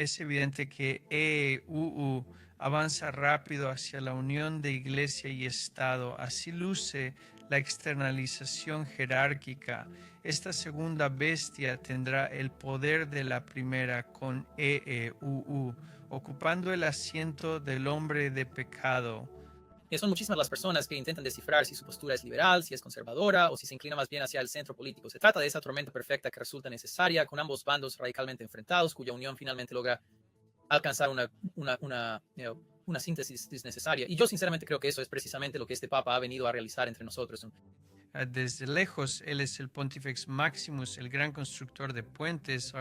Es evidente que EUU avanza rápido hacia la unión de Iglesia y Estado. Así luce la externalización jerárquica. Esta segunda bestia tendrá el poder de la primera con EEUU, ocupando el asiento del hombre de pecado. Son muchísimas las personas que intentan descifrar si su postura es liberal, si es conservadora o si se inclina más bien hacia el centro político. Se trata de esa tormenta perfecta que resulta necesaria con ambos bandos radicalmente enfrentados, cuya unión finalmente logra alcanzar una síntesis necesaria. Y yo sinceramente creo que eso es precisamente lo que este Papa ha venido a realizar entre nosotros. Desde lejos, él es el Pontifex Maximus, el gran constructor de puentes.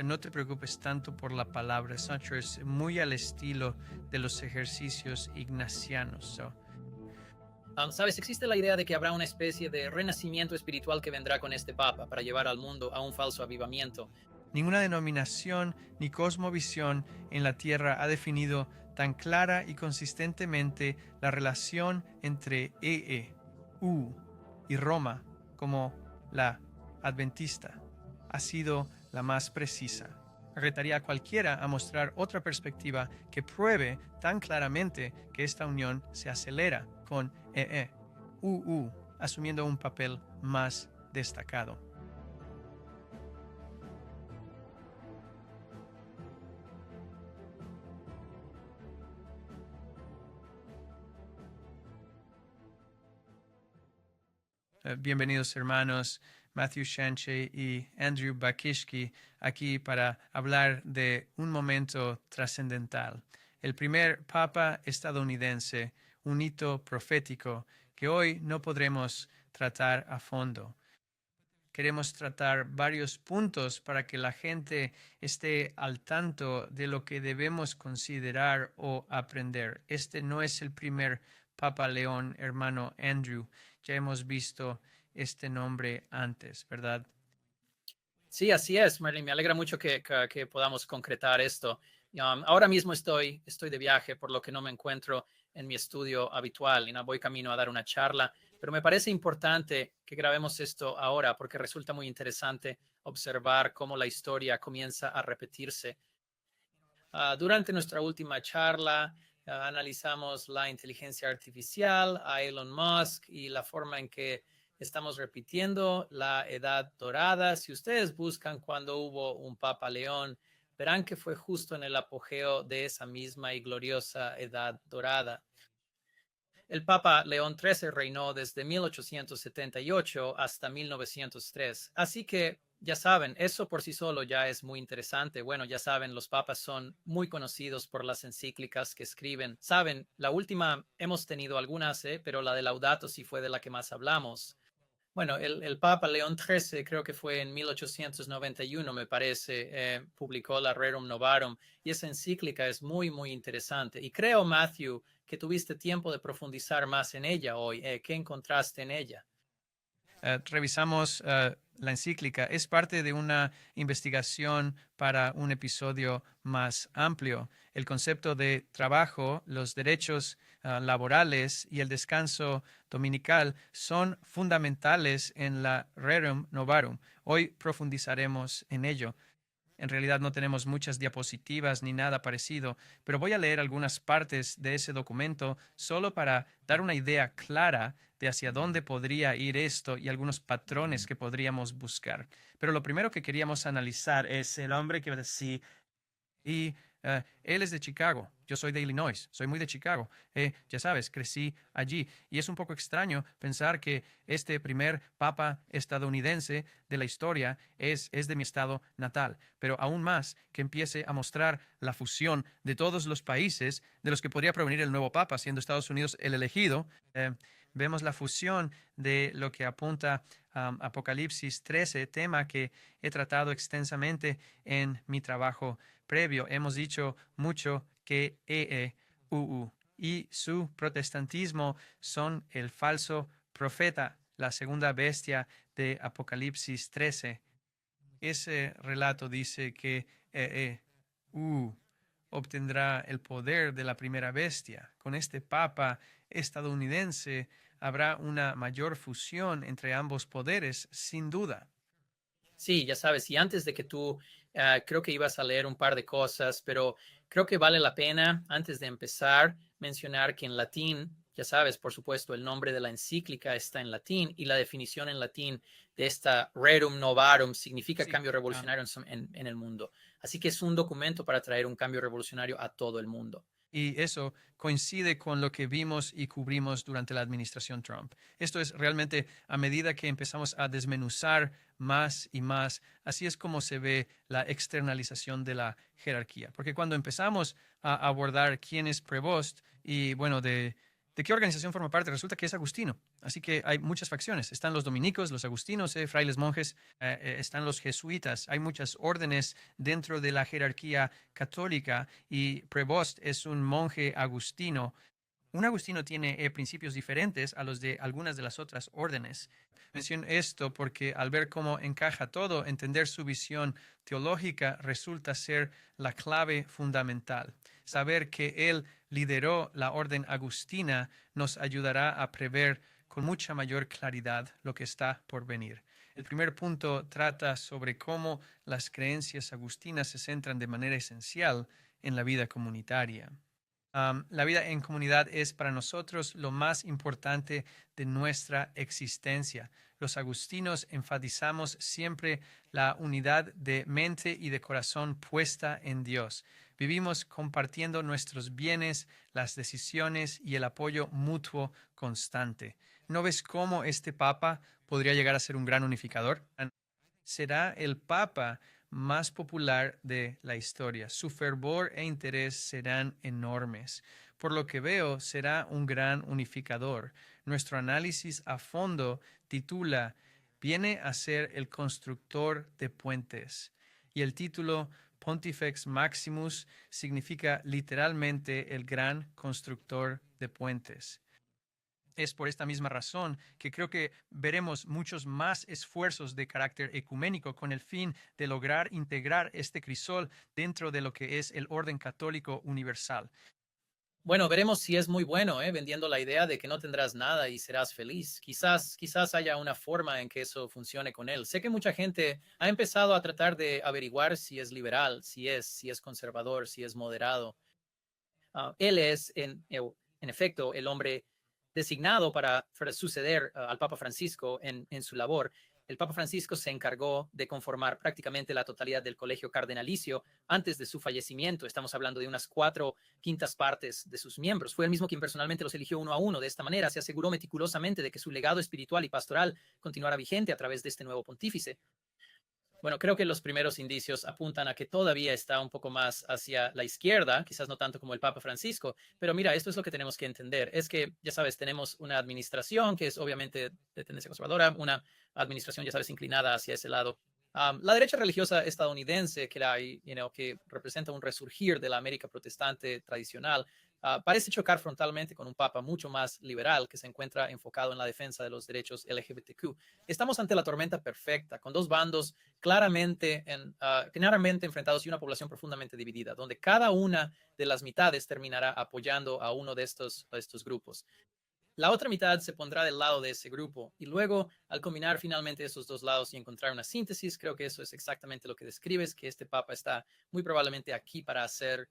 No te preocupes tanto por la palabra. Sancho es muy al estilo de los ejercicios ignacianos. Sabes, existe la idea de que habrá una especie de renacimiento espiritual que vendrá con este Papa para llevar al mundo a un falso avivamiento. Ninguna denominación ni cosmovisión en la Tierra ha definido tan clara y consistentemente la relación entre U y Roma como la adventista. Ha sido la más precisa. Retaría a cualquiera a mostrar otra perspectiva que pruebe tan claramente que esta unión se acelera con UU, asumiendo un papel más destacado. Bienvenidos hermanos Matthew Shanche y Andrew Bakishki aquí para hablar de un momento trascendental. El primer Papa estadounidense, un hito profético que hoy no podremos tratar a fondo. Queremos tratar varios puntos para que la gente esté al tanto de lo que debemos considerar o aprender. Este no es el primer Papa León, hermano Andrew. Ya hemos visto este nombre antes, ¿verdad? Sí, así es, Merlin. Me alegra mucho que podamos concretar esto. Ahora mismo estoy de viaje, por lo que no me encuentro en mi estudio habitual y no voy camino a dar una charla, pero me parece importante que grabemos esto ahora porque resulta muy interesante observar cómo la historia comienza a repetirse. Durante nuestra última charla, analizamos la inteligencia artificial, a Elon Musk y la forma en que estamos repitiendo la edad dorada. Si ustedes buscan cuando hubo un Papa León, verán que fue justo en el apogeo de esa misma y gloriosa edad dorada. El Papa León XIII reinó desde 1878 hasta 1903. Así que ya saben, eso por sí solo ya es muy interesante. Bueno, ya saben, los papas son muy conocidos por las encíclicas que escriben. Saben, la última hemos tenido algunas, pero la de Laudato sí fue de la que más hablamos. Bueno, el Papa León XIII, creo que fue en 1891, me parece, publicó la Rerum Novarum, y esa encíclica es muy, muy interesante. Y creo, Matthew, que tuviste tiempo de profundizar más en ella hoy. ¿Qué encontraste en ella? Revisamos la encíclica. Es parte de una investigación para un episodio más amplio. El concepto de trabajo, los derechos laborales y el descanso dominical son fundamentales en la Rerum Novarum. Hoy profundizaremos en ello. En realidad no tenemos muchas diapositivas ni nada parecido, pero voy a leer algunas partes de ese documento solo para dar una idea clara de hacia dónde podría ir esto y algunos patrones que podríamos buscar. Pero lo primero que queríamos analizar es el hombre que decía y él es de Chicago, yo soy de Illinois, soy muy de Chicago. Ya sabes, crecí allí. Y es un poco extraño pensar que este primer papa estadounidense de la historia es de mi estado natal. Pero aún más que empiece a mostrar la fusión de todos los países de los que podría provenir el nuevo papa, siendo Estados Unidos el elegido. Vemos la fusión de lo que apunta Apocalipsis 13, tema que he tratado extensamente en mi trabajo previo. Hemos dicho mucho que EEUU y su protestantismo son el falso profeta, la segunda bestia de Apocalipsis 13. Ese relato dice que EEU obtendrá el poder de la primera bestia. Con este papa estadounidense habrá una mayor fusión entre ambos poderes, sin duda. Sí, ya sabes, y antes de que tú, creo que ibas a leer un par de cosas, pero creo que vale la pena, antes de empezar, mencionar que en latín, ya sabes, por supuesto, el nombre de la encíclica está en latín y la definición en latín de esta Rerum Novarum significa Sí. cambio revolucionario en el mundo. Así que es un documento para traer un cambio revolucionario a todo el mundo. Y eso coincide con lo que vimos y cubrimos durante la administración Trump. Esto es realmente a medida que empezamos a desmenuzar más y más, así es como se ve la externalización de la jerarquía. Porque cuando empezamos a abordar quién es Prevost y bueno, de qué organización forma parte, resulta que es agustino. Así que hay muchas facciones. Están los dominicos, los agustinos, frailes monjes, están los jesuitas. Hay muchas órdenes dentro de la jerarquía católica y Prevost es un monje agustino. Un agustino tiene principios diferentes a los de algunas de las otras órdenes. Menciono esto porque al ver cómo encaja todo, entender su visión teológica resulta ser la clave fundamental. Saber que él lideró la orden agustina nos ayudará a prever con mucha mayor claridad lo que está por venir. El primer punto trata sobre cómo las creencias agustinas se centran de manera esencial en la vida comunitaria. La vida en comunidad es para nosotros lo más importante de nuestra existencia. Los agustinos enfatizamos siempre la unidad de mente y de corazón puesta en Dios. Vivimos compartiendo nuestros bienes, las decisiones y el apoyo mutuo constante. ¿No ves cómo este Papa podría llegar a ser un gran unificador? Será el Papa más popular de la historia. Su fervor e interés serán enormes. Por lo que veo, será un gran unificador. Nuestro análisis a fondo titula Viene a ser el constructor de puentes. Y el título Pontifex Maximus significa literalmente el gran constructor de puentes. Es por esta misma razón que creo que veremos muchos más esfuerzos de carácter ecuménico con el fin de lograr integrar este crisol dentro de lo que es el orden católico universal. Bueno, veremos si es muy bueno, vendiendo la idea de que no tendrás nada y serás feliz. Quizás haya una forma en que eso funcione con él. Sé que mucha gente ha empezado a tratar de averiguar si es liberal, si es conservador, si es moderado. Él es, en efecto, el hombre designado para suceder al Papa Francisco en su labor. El Papa Francisco se encargó de conformar prácticamente la totalidad del colegio cardenalicio antes de su fallecimiento. Estamos hablando de unas 4/5 partes de sus miembros. Fue él mismo quien personalmente los eligió uno a uno. De esta manera se aseguró meticulosamente de que su legado espiritual y pastoral continuara vigente a través de este nuevo pontífice. Bueno, creo que los primeros indicios apuntan a que todavía está un poco más hacia la izquierda, quizás no tanto como el Papa Francisco, pero mira, esto es lo que tenemos que entender. Es que, ya sabes, tenemos una administración que es obviamente de tendencia conservadora, una administración, ya sabes, inclinada hacia ese lado. La derecha religiosa estadounidense, que representa un resurgir de la América protestante tradicional, parece chocar frontalmente con un papa mucho más liberal que se encuentra enfocado en la defensa de los derechos LGBTQ. Estamos ante la tormenta perfecta, con dos bandos claramente enfrentados y una población profundamente dividida, donde cada una de las mitades terminará apoyando a uno de estos grupos. La otra mitad se pondrá del lado de ese grupo y luego, al combinar finalmente esos dos lados y encontrar una síntesis, creo que eso es exactamente lo que describes, que este papa está muy probablemente aquí para hacer.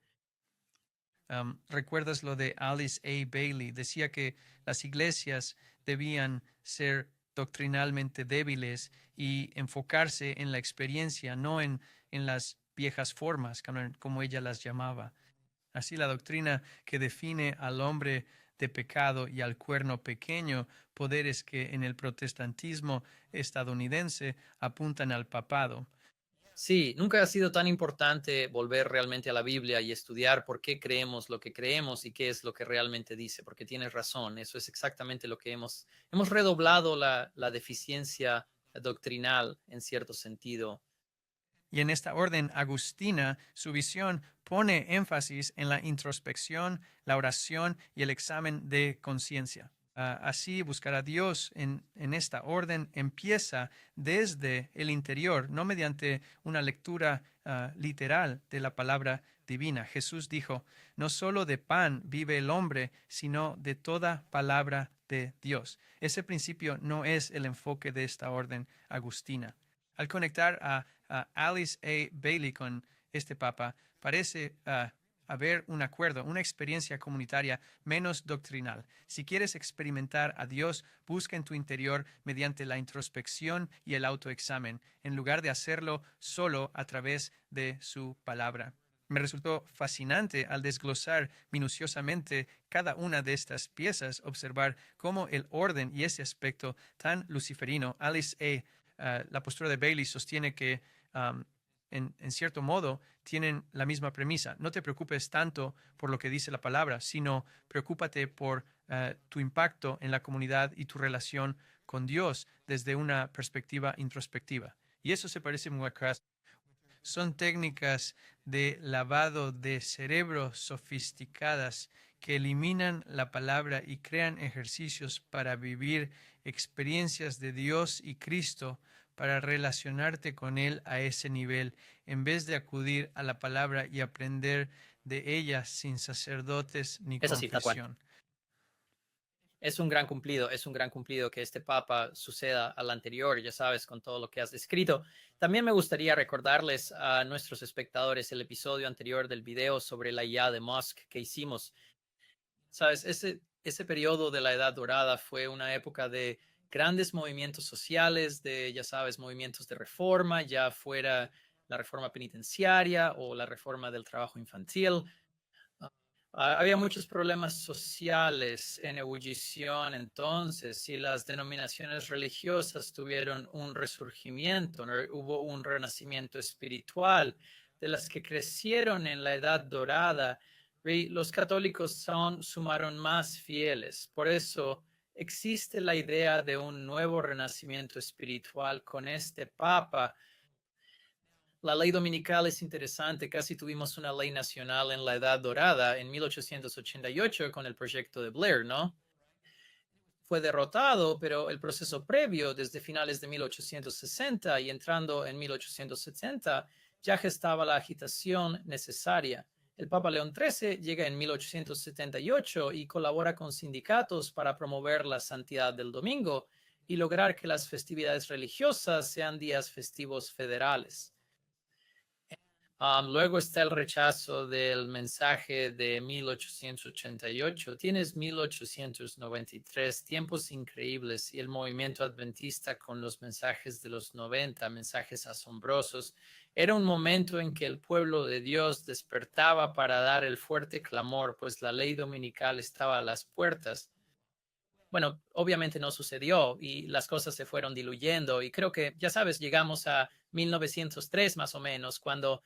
¿Recuerdas lo de Alice A. Bailey? Decía que las iglesias debían ser doctrinalmente débiles y enfocarse en la experiencia, no en las viejas formas, como ella las llamaba. Así la doctrina que define al hombre de pecado y al cuerno pequeño, poderes que en el protestantismo estadounidense apuntan al papado. Sí, nunca ha sido tan importante volver realmente a la Biblia y estudiar por qué creemos lo que creemos y qué es lo que realmente dice, porque tienes razón, eso es exactamente lo que hemos redoblado la deficiencia doctrinal en cierto sentido. Y en esta orden agustina, su visión pone énfasis en la introspección, la oración y el examen de conciencia. Así, buscar a Dios en esta orden empieza desde el interior, no mediante una lectura literal de la palabra divina. Jesús dijo, no solo de pan vive el hombre, sino de toda palabra de Dios. Ese principio no es el enfoque de esta orden agustina. Al conectar a Alice A. Bailey con este papa, parece haber un acuerdo, una experiencia comunitaria menos doctrinal. Si quieres experimentar a Dios, busca en tu interior mediante la introspección y el autoexamen, en lugar de hacerlo solo a través de su palabra. Me resultó fascinante al desglosar minuciosamente cada una de estas piezas, observar cómo el orden y ese aspecto tan luciferino. Alice A., la postura de Bailey, sostiene que en cierto modo tienen la misma premisa. No te preocupes tanto por lo que dice la palabra, sino preocúpate por tu impacto en la comunidad y tu relación con Dios desde una perspectiva introspectiva. Y eso se parece muy a Crass. Son técnicas de lavado de cerebro sofisticadas que eliminan la palabra y crean ejercicios para vivir experiencias de Dios y Cristo, para relacionarte con Él a ese nivel, en vez de acudir a la palabra y aprender de ella sin sacerdotes ni Es así, tal cual. confesión. Es un gran cumplido que este Papa suceda al anterior, ya sabes, con todo lo que has descrito. También me gustaría recordarles a nuestros espectadores el episodio anterior del video sobre la IA de Musk que hicimos. Sabes, ese periodo de la Edad Dorada fue una época de grandes movimientos sociales, de, ya sabes, movimientos de reforma, ya fuera la reforma penitenciaria o la reforma del trabajo infantil. Había muchos problemas sociales en ebullición entonces y las denominaciones religiosas tuvieron un resurgimiento, ¿no? Hubo un renacimiento espiritual de las que crecieron en la Edad Dorada. Los católicos sumaron más fieles. Por eso existe la idea de un nuevo renacimiento espiritual con este Papa. La ley dominical es interesante. Casi tuvimos una ley nacional en la Edad Dorada en 1888 con el proyecto de Blair, ¿no? Fue derrotado, pero el proceso previo, desde finales de 1860 y entrando en 1870, ya gestaba la agitación necesaria. El Papa León XIII llega en 1878 y colabora con sindicatos para promover la santidad del domingo y lograr que las festividades religiosas sean días festivos federales. Luego está el rechazo del mensaje de 1888. Tienes 1893, tiempos increíbles, y el movimiento adventista con los mensajes de los 90, mensajes asombrosos. Era un momento en que el pueblo de Dios despertaba para dar el fuerte clamor, pues la ley dominical estaba a las puertas. Bueno, obviamente no sucedió y las cosas se fueron diluyendo y creo que, ya sabes, llegamos a 1903 más o menos, cuando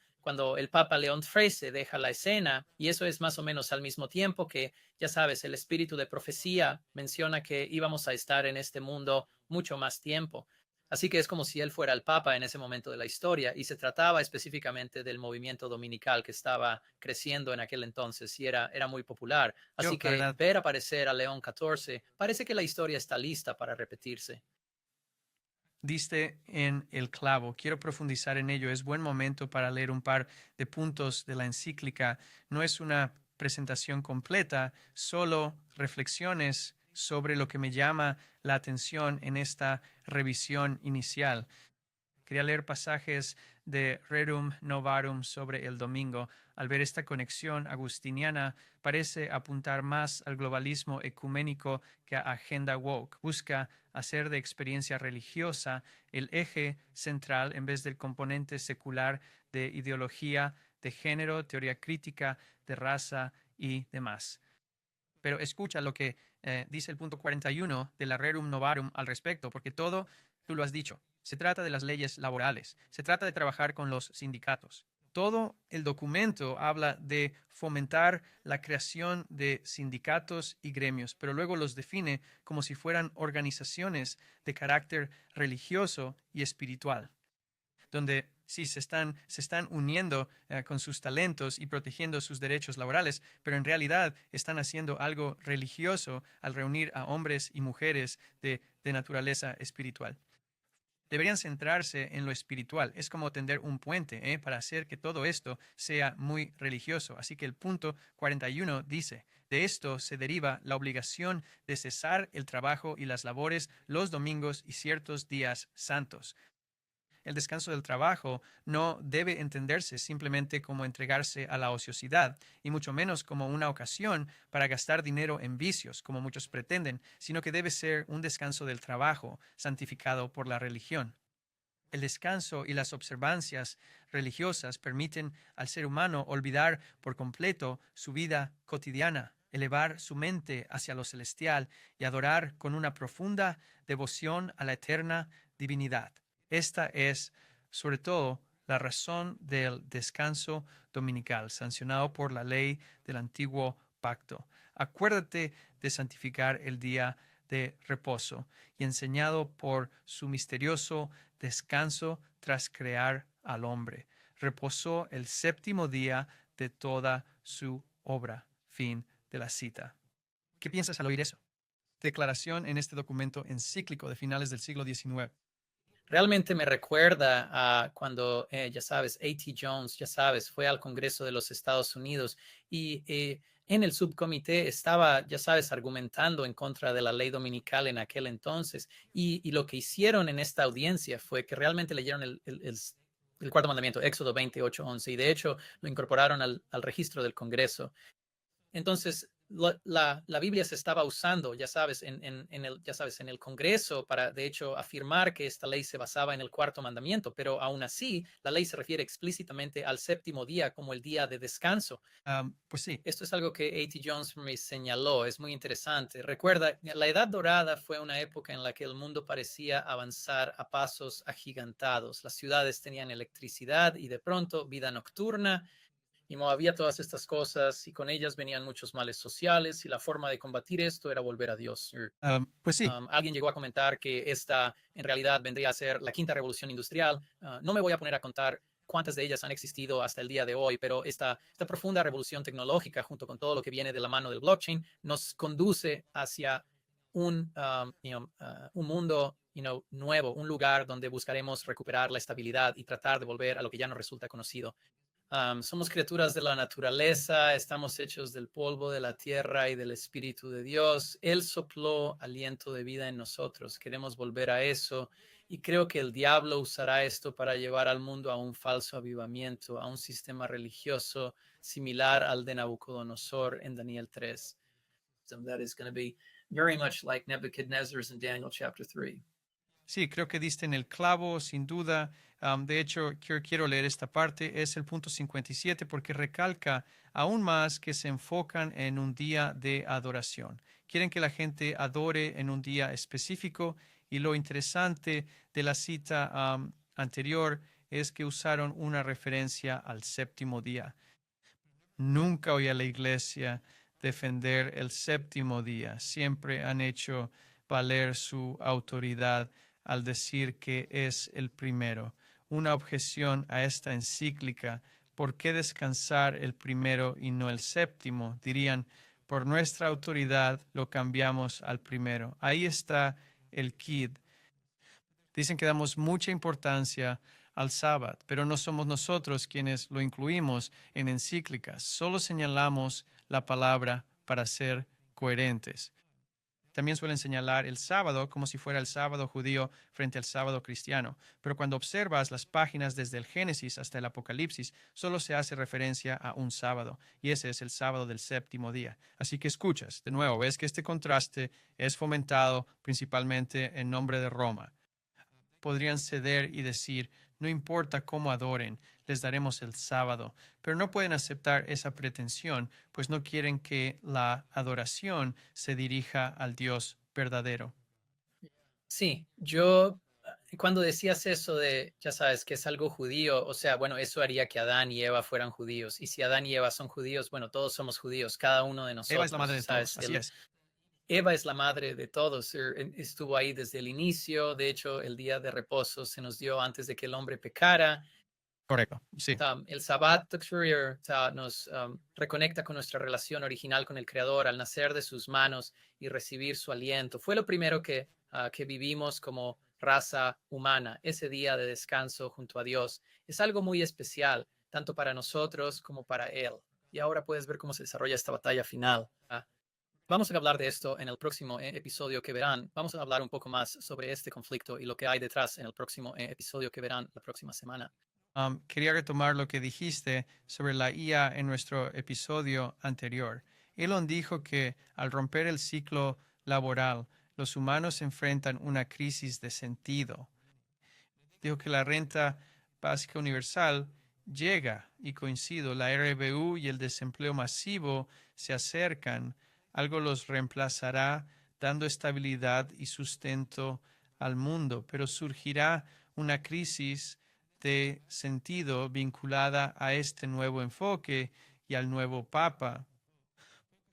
el Papa León XIII deja la escena, y eso es más o menos al mismo tiempo que, ya sabes, el espíritu de profecía menciona que íbamos a estar en este mundo mucho más tiempo. Así que es como si él fuera el Papa en ese momento de la historia, y se trataba específicamente del movimiento dominical que estaba creciendo en aquel entonces y era muy popular. Así que ¿Verdad? ver aparecer a León XIV parece que la historia está lista para repetirse. Diste en el clavo. Quiero profundizar en ello. Es buen momento para leer un par de puntos de la encíclica. No es una presentación completa, solo reflexiones sobre lo que me llama la atención en esta revisión inicial. Quería leer pasajes de Rerum Novarum sobre el domingo. Al ver esta conexión agustiniana, parece apuntar más al globalismo ecuménico que a agenda woke. Busca hacer de experiencia religiosa el eje central en vez del componente secular de ideología, de género, teoría crítica, de raza y demás. Pero escucha lo que dice el punto 41 de la Rerum Novarum al respecto, porque todo, tú lo has dicho, se trata de las leyes laborales, se trata de trabajar con los sindicatos. Todo el documento habla de fomentar la creación de sindicatos y gremios, pero luego los define como si fueran organizaciones de carácter religioso y espiritual, donde sí se están uniendo con sus talentos y protegiendo sus derechos laborales, pero en realidad están haciendo algo religioso al reunir a hombres y mujeres de naturaleza espiritual. Deberían centrarse en lo espiritual. Es como tender un puente para hacer que todo esto sea muy religioso. Así que el punto 41 dice, de esto se deriva la obligación de cesar el trabajo y las labores los domingos y ciertos días santos. El descanso del trabajo no debe entenderse simplemente como entregarse a la ociosidad, y mucho menos como una ocasión para gastar dinero en vicios, como muchos pretenden, sino que debe ser un descanso del trabajo santificado por la religión. El descanso y las observancias religiosas permiten al ser humano olvidar por completo su vida cotidiana, elevar su mente hacia lo celestial y adorar con una profunda devoción a la eterna divinidad. Esta es, sobre todo, la razón del descanso dominical, sancionado por la ley del antiguo pacto. Acuérdate de santificar el día de reposo y enseñado por su misterioso descanso tras crear al hombre. Reposó el séptimo día de toda su obra. Fin de la cita. ¿Qué piensas al oír eso? Declaración en este documento encíclico de finales del siglo XIX. Realmente me recuerda a cuando, ya sabes, A.T. Jones, ya sabes, fue al Congreso de los Estados Unidos y en el subcomité estaba, ya sabes, argumentando en contra de la ley dominical en aquel entonces. Y lo que hicieron en esta audiencia fue que realmente leyeron el cuarto mandamiento, Éxodo 28:11, y de hecho lo incorporaron al registro del Congreso. Entonces, la Biblia se estaba usando, ya sabes, en el Congreso para, de hecho, afirmar que esta ley se basaba en el cuarto mandamiento, pero aún así, la ley se refiere explícitamente al séptimo día como el día de descanso. Pues sí. Esto es algo que A.T. Jones me señaló, es muy interesante. Recuerda, la Edad Dorada fue una época en la que el mundo parecía avanzar a pasos agigantados. Las ciudades tenían electricidad y de pronto vida nocturna y había todas estas cosas y con ellas venían muchos males sociales y la forma de combatir esto era volver a Dios. Pues sí. Alguien llegó a comentar que esta en realidad vendría a ser la quinta revolución industrial. No me voy a poner a contar cuántas de ellas han existido hasta el día de hoy, pero esta profunda revolución tecnológica junto con todo lo que viene de la mano del blockchain nos conduce hacia un mundo nuevo, un lugar donde buscaremos recuperar la estabilidad y tratar de volver a lo que ya nos resulta conocido. Somos criaturas de la naturaleza, estamos hechos del polvo de la tierra y del Espíritu de Dios. Él sopló aliento de vida en nosotros. Queremos volver a eso y creo que el diablo usará esto para llevar al mundo a un falso avivamiento, a un sistema religioso similar al de Nabucodonosor en Daniel 3. So that is going to be very much like Nebuchadnezzar's in Daniel chapter 3. Sí, creo que diste en el clavo, sin duda. De hecho, quiero leer esta parte, es el punto 57, porque recalca aún más que se enfocan en un día de adoración. Quieren que la gente adore en un día específico y lo interesante de la cita anterior es que usaron una referencia al séptimo día. Nunca oí a la iglesia defender el séptimo día. Siempre han hecho valer su autoridad al decir que es el primero. Una objeción a esta encíclica: ¿por qué descansar el primero y no el séptimo? Dirían: por nuestra autoridad lo cambiamos al primero. Ahí está el quid. Dicen que damos mucha importancia al sábado, pero no somos nosotros quienes lo incluimos en encíclicas. Solo señalamos la palabra para ser coherentes. También suelen señalar el sábado como si fuera el sábado judío frente al sábado cristiano, pero cuando observas las páginas desde el Génesis hasta el Apocalipsis, solo se hace referencia a un sábado, y ese es el sábado del séptimo día. Así que escuchas, de nuevo, ves que este contraste es fomentado principalmente en nombre de Roma. Podrían ceder y decir: no importa cómo adoren, les daremos el sábado, pero no pueden aceptar esa pretensión, pues no quieren que la adoración se dirija al Dios verdadero. Sí, yo cuando decías eso de, ya sabes, que es algo judío, o sea, bueno, eso haría que Adán y Eva fueran judíos. Y si Adán y Eva son judíos, bueno, todos somos judíos, cada uno de Eva es la nosotros, madre de ¿sabes? todos, así es. Eva es la madre de todos, estuvo ahí desde el inicio, de hecho, el día de reposo se nos dio antes de que el hombre pecara. Correcto, sí. El Sabbat nos reconecta con nuestra relación original con el Creador al nacer de sus manos y recibir su aliento. Fue lo primero que vivimos como raza humana, ese día de descanso junto a Dios. Es algo muy especial, tanto para nosotros como para Él. Y ahora puedes ver cómo se desarrolla esta batalla final. Vamos a hablar de esto en el próximo episodio que verán. Vamos a hablar un poco más sobre este conflicto y lo que hay detrás en el próximo episodio que verán la próxima semana. Quería retomar lo que dijiste sobre la IA en nuestro episodio anterior. Elon dijo que al romper el ciclo laboral, los humanos enfrentan una crisis de sentido. Dijo que la renta básica universal llega y coincido, la RBU y el desempleo masivo se acercan, algo los reemplazará dando estabilidad y sustento al mundo, pero surgirá una crisis de sentido vinculada a este nuevo enfoque y al nuevo Papa.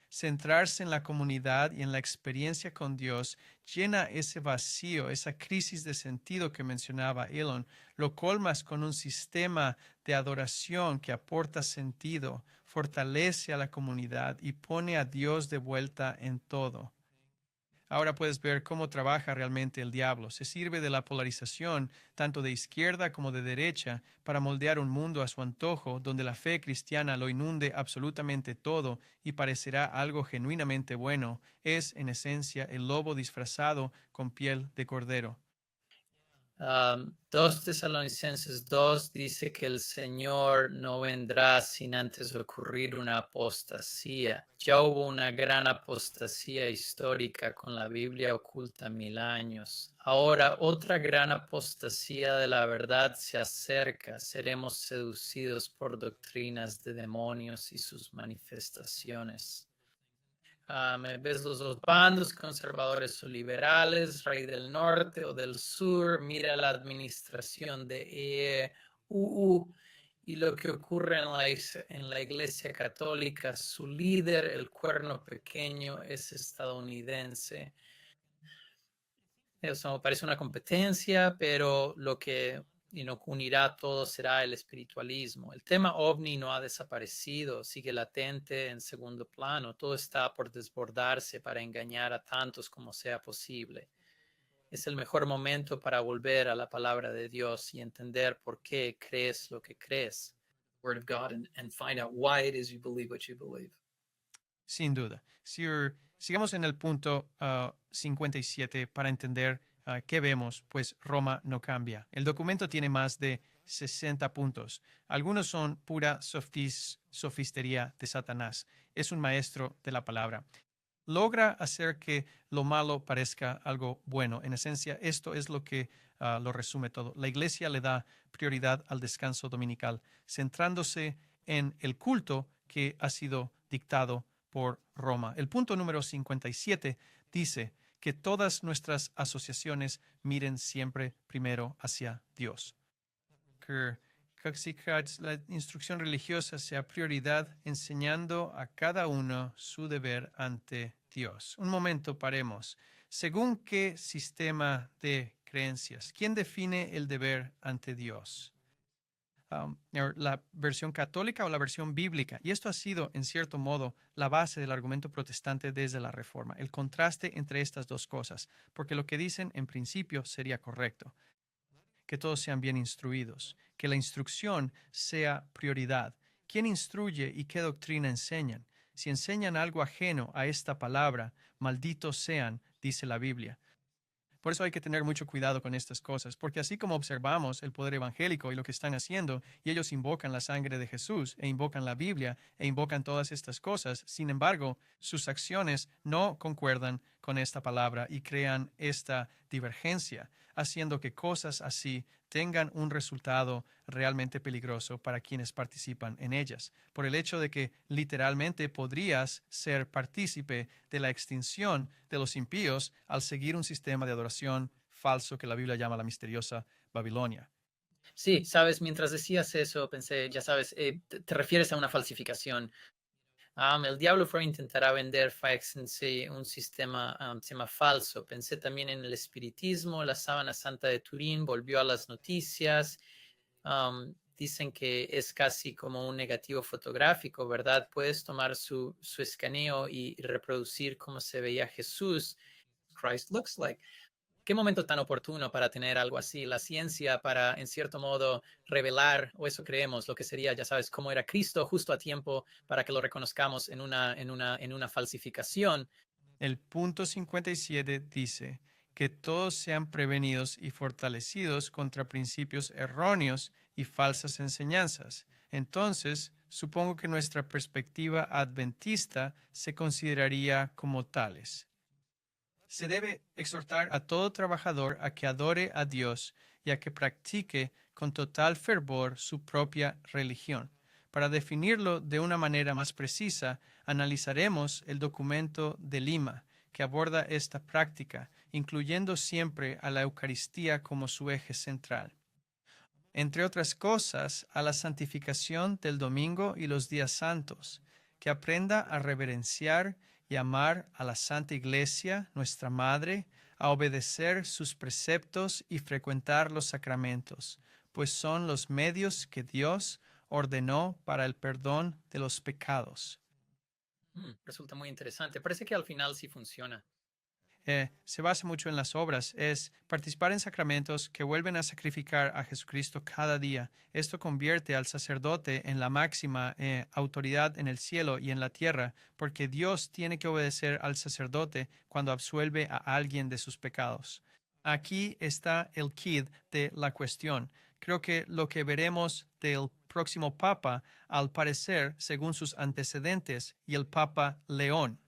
Centrarse en la comunidad y en la experiencia con Dios llena ese vacío, esa crisis de sentido que mencionaba Elon. Lo colmas con un sistema de adoración que aporta sentido, fortalece a la comunidad y pone a Dios de vuelta en todo. Ahora puedes ver cómo trabaja realmente el diablo. Se sirve de la polarización, tanto de izquierda como de derecha, para moldear un mundo a su antojo, donde la fe cristiana lo inunde absolutamente todo y parecerá algo genuinamente bueno. Es, en esencia, el lobo disfrazado con piel de cordero. 2 Tesalonicenses 2 dice que el Señor no vendrá sin antes ocurrir una apostasía. Ya hubo una gran apostasía histórica con la Biblia oculta 1000 años. Ahora otra gran apostasía de la verdad se acerca. Seremos seducidos por doctrinas de demonios y sus manifestaciones. Ves los dos bandos, conservadores o liberales, rey del norte o del sur, mira la administración de EUU y lo que ocurre en la Iglesia Católica. Su líder, el cuerno pequeño, es estadounidense. Eso parece una competencia, pero lo que unirá a todo será el espiritualismo. El tema ovni no ha desaparecido, sigue latente en segundo plano. Todo está por desbordarse para engañar a tantos como sea posible. Es el mejor momento para volver a la palabra de Dios y entender por qué crees lo que crees. Word of God and find out why it is you believe what you believe. Sin duda. Sigamos en el punto 57 para entender qué vemos, pues Roma no cambia. El documento tiene más de 60 puntos. Algunos son pura sofistería de Satanás. Es un maestro de la palabra. Logra hacer que lo malo parezca algo bueno. En esencia, esto es lo que lo resume todo. La iglesia le da prioridad al descanso dominical, centrándose en el culto que ha sido dictado por Roma. El punto número 57 dice que todas nuestras asociaciones miren siempre primero hacia Dios. Que la instrucción religiosa sea prioridad, enseñando a cada uno su deber ante Dios. Un momento, paremos. ¿Según qué sistema de creencias? ¿Quién define el deber ante Dios? La versión católica o la versión bíblica. Y esto ha sido, en cierto modo, la base del argumento protestante desde la Reforma, el contraste entre estas dos cosas, porque lo que dicen en principio sería correcto, que todos sean bien instruidos, que la instrucción sea prioridad. ¿Quién instruye y qué doctrina enseñan? Si enseñan algo ajeno a esta palabra, malditos sean, dice la Biblia. Por eso hay que tener mucho cuidado con estas cosas, porque así como observamos el poder evangélico y lo que están haciendo, y ellos invocan la sangre de Jesús, e invocan la Biblia, e invocan todas estas cosas, sin embargo, sus acciones no concuerdan con esta palabra y crean esta divergencia, haciendo que cosas así tengan un resultado realmente peligroso para quienes participan en ellas, por el hecho de que literalmente podrías ser partícipe de la extinción de los impíos al seguir un sistema de adoración falso que la Biblia llama la misteriosa Babilonia. Sí, sabes, mientras decías eso, pensé, ya sabes, te refieres a una falsificación. El diablo fue intentará vender un sistema falso. Pensé también en el espiritismo, la sábana santa de Turín volvió a las noticias. Dicen que es casi como un negativo fotográfico, ¿verdad? Puedes tomar su escaneo y reproducir cómo se veía Jesús. Christ looks like. qué momento tan oportuno para tener algo así. La ciencia para, en cierto modo, revelar, o eso creemos, lo que sería, ya sabes, cómo era Cristo justo a tiempo para que lo reconozcamos en una falsificación. El punto 57 dice que todos sean prevenidos y fortalecidos contra principios erróneos y falsas enseñanzas. Entonces, supongo que nuestra perspectiva adventista se consideraría como tales. Se debe exhortar a todo trabajador a que adore a Dios y a que practique con total fervor su propia religión. Para definirlo de una manera más precisa, analizaremos el documento de Lima, que aborda esta práctica, incluyendo siempre a la Eucaristía como su eje central. Entre otras cosas, a la santificación del domingo y los días santos, que aprenda a reverenciar y amar a la Santa Iglesia, nuestra Madre, a obedecer sus preceptos y frecuentar los sacramentos, pues son los medios que Dios ordenó para el perdón de los pecados. Resulta muy interesante. Parece que al final sí funciona. Se basa mucho en las obras, es participar en sacramentos que vuelven a sacrificar a Jesucristo cada día. Esto convierte al sacerdote en la máxima autoridad en el cielo y en la tierra, porque Dios tiene que obedecer al sacerdote cuando absuelve a alguien de sus pecados. Aquí está el quid de la cuestión. Creo que lo que veremos del próximo Papa, al parecer, según sus antecedentes, y el Papa León,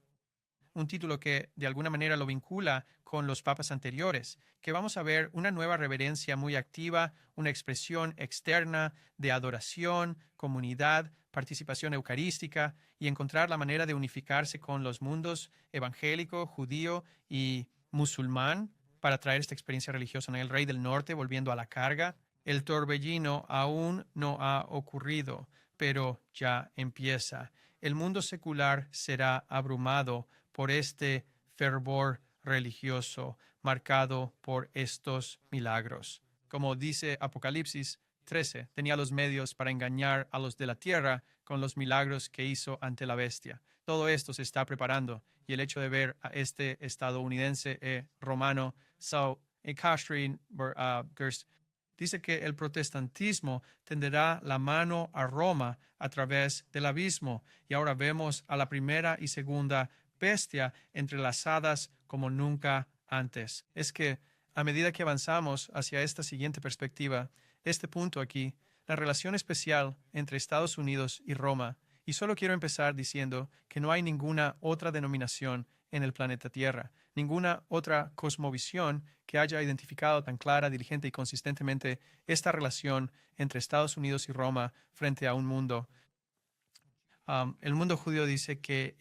un título que de alguna manera lo vincula con los papas anteriores, que vamos a ver una nueva reverencia muy activa, una expresión externa de adoración, comunidad, participación eucarística y encontrar la manera de unificarse con los mundos evangélico, judío y musulmán para traer esta experiencia religiosa en el Rey del Norte volviendo a la carga. El torbellino aún no ha ocurrido, pero ya empieza. El mundo secular será abrumado por este fervor religioso marcado por estos milagros. Como dice Apocalipsis 13, tenía los medios para engañar a los de la tierra con los milagros que hizo ante la bestia. Todo esto se está preparando y el hecho de ver a este estadounidense romano, Saul Catherine Gerst, dice que el protestantismo tenderá la mano a Roma a través del abismo y ahora vemos a la primera y segunda bestia entrelazadas como nunca antes. Es que a medida que avanzamos hacia esta siguiente perspectiva, este punto aquí, la relación especial entre Estados Unidos y Roma, y solo quiero empezar diciendo que no hay ninguna otra denominación en el planeta Tierra, ninguna otra cosmovisión que haya identificado tan clara, diligente y consistentemente esta relación entre Estados Unidos y Roma frente a un mundo. El mundo judío dice que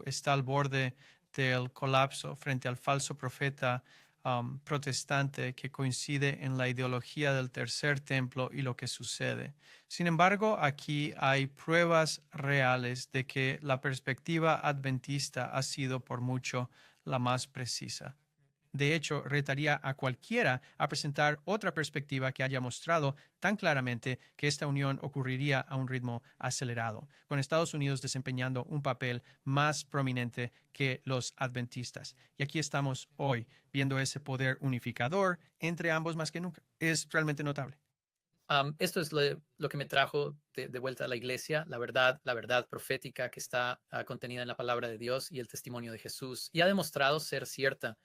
está al borde del colapso frente al falso profeta protestante que coincide en la ideología del tercer templo y lo que sucede. Sin embargo, aquí hay pruebas reales de que la perspectiva adventista ha sido por mucho la más precisa. De hecho, retaría a cualquiera a presentar otra perspectiva que haya mostrado tan claramente que esta unión ocurriría a un ritmo acelerado, con Estados Unidos desempeñando un papel más prominente que los adventistas. Y aquí estamos hoy viendo ese poder unificador entre ambos más que nunca. Es realmente notable. Esto es lo que me trajo de vuelta a la iglesia, la verdad profética que está contenida en la palabra de Dios y el testimonio de Jesús, y ha demostrado ser cierta.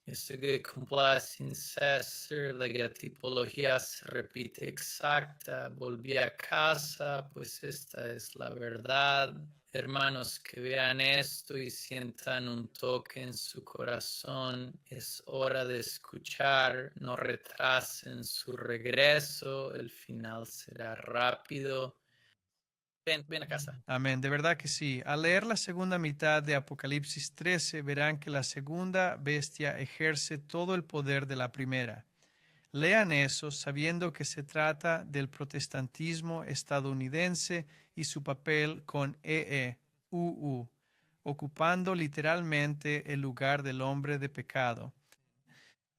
Este que cumpla sin cesar, la tipología se repite exacta, volví a casa, pues esta es la verdad. Hermanos, que vean esto y sientan un toque en su corazón, es hora de escuchar, no retrasen su regreso, el final será rápido. Ven a casa. Amén, de verdad que sí. Al leer la segunda mitad de Apocalipsis 13, verán que la segunda bestia ejerce todo el poder de la primera. Lean eso sabiendo que se trata del protestantismo estadounidense y su papel con ocupando literalmente el lugar del hombre de pecado.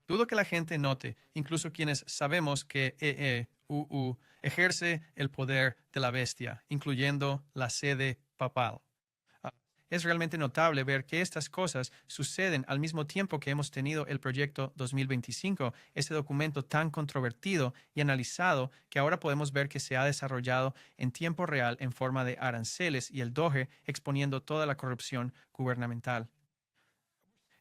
Dudo que la gente note, incluso quienes sabemos que ejerce el poder de la bestia, incluyendo la sede papal. Es realmente notable ver que estas cosas suceden al mismo tiempo que hemos tenido el proyecto 2025, ese documento tan controvertido y analizado que ahora podemos ver que se ha desarrollado en tiempo real en forma de aranceles y el DOGE exponiendo toda la corrupción gubernamental.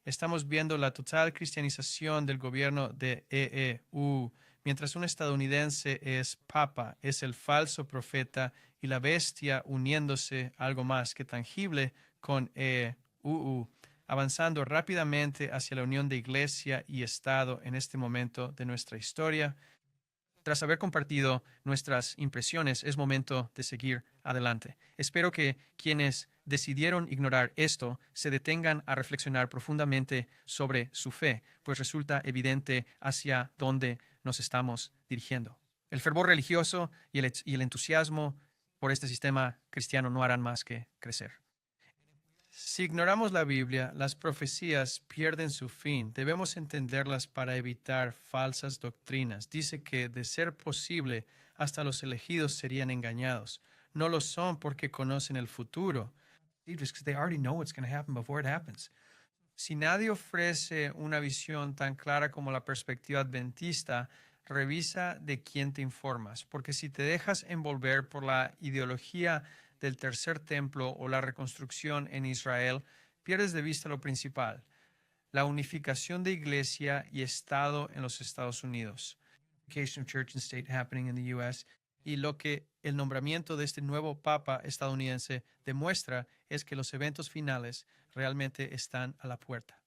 Estamos viendo la total cristianización del gobierno de EEU. Mientras un estadounidense es papa, es el falso profeta y la bestia uniéndose a algo más que tangible con EEU, avanzando rápidamente hacia la unión de iglesia y Estado en este momento de nuestra historia. Tras haber compartido nuestras impresiones, es momento de seguir adelante. Espero que quienes decidieron ignorar esto se detengan a reflexionar profundamente sobre su fe, pues resulta evidente hacia dónde nos estamos dirigiendo. El fervor religioso y el entusiasmo por este sistema cristiano no harán más que crecer. Si ignoramos la Biblia, las profecías pierden su fin. Debemos entenderlas para evitar falsas doctrinas. Dice que, de ser posible, hasta los elegidos serían engañados. No lo son porque conocen el futuro. Si nadie ofrece una visión tan clara como la perspectiva adventista, revisa de quién te informas, porque si te dejas envolver por la ideología del tercer templo o la reconstrucción en Israel, pierdes de vista lo principal, la unificación de iglesia y Estado en los Estados Unidos. Unification of Church and State happening in the U.S. Y lo que el nombramiento de este nuevo Papa estadounidense demuestra es que los eventos finales realmente están a la puerta.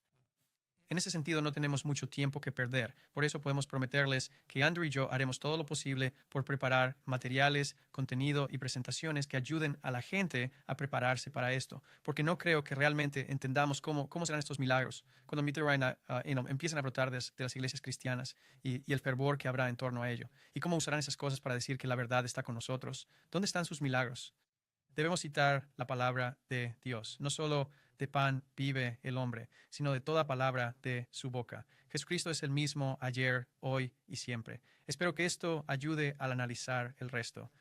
En ese sentido, no tenemos mucho tiempo que perder. Por eso podemos prometerles que Andrew y yo haremos todo lo posible por preparar materiales, contenido y presentaciones que ayuden a la gente a prepararse para esto. Porque no creo que realmente entendamos cómo serán estos milagros cuando empiezan a brotar de las iglesias cristianas y el fervor que habrá en torno a ello. Y cómo usarán esas cosas para decir que la verdad está con nosotros. ¿Dónde están sus milagros? Debemos citar la palabra de Dios. No solo de pan vive el hombre, sino de toda palabra de su boca. Jesucristo es el mismo ayer, hoy y siempre. Espero que esto ayude al analizar el resto.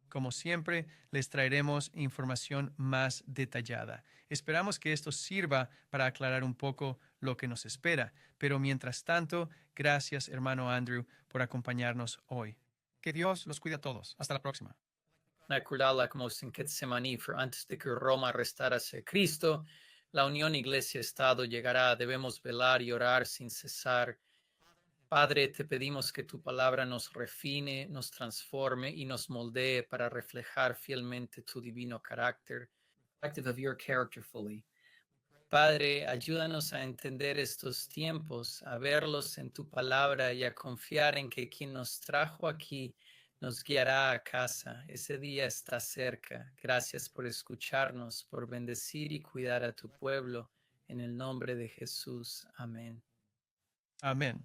Como siempre, les traeremos información más detallada. Esperamos que esto sirva para aclarar un poco lo que nos espera. Pero mientras tanto, gracias, hermano Andrew, por acompañarnos hoy. Que Dios los cuide a todos. Hasta la próxima. Recordarla como en Getsemaní, antes de que Roma arrestase a Cristo, la unión iglesia-estado llegará. Debemos velar y orar sin cesar. Padre, te pedimos que tu palabra nos refine, nos transforme y nos moldee para reflejar fielmente tu divino carácter. Of your character fully. Padre, ayúdanos a entender estos tiempos, a verlos en tu palabra y a confiar en que quien nos trajo aquí nos guiará a casa. Ese día está cerca. Gracias por escucharnos, por bendecir y cuidar a tu pueblo. En el nombre de Jesús. Amén. Amén.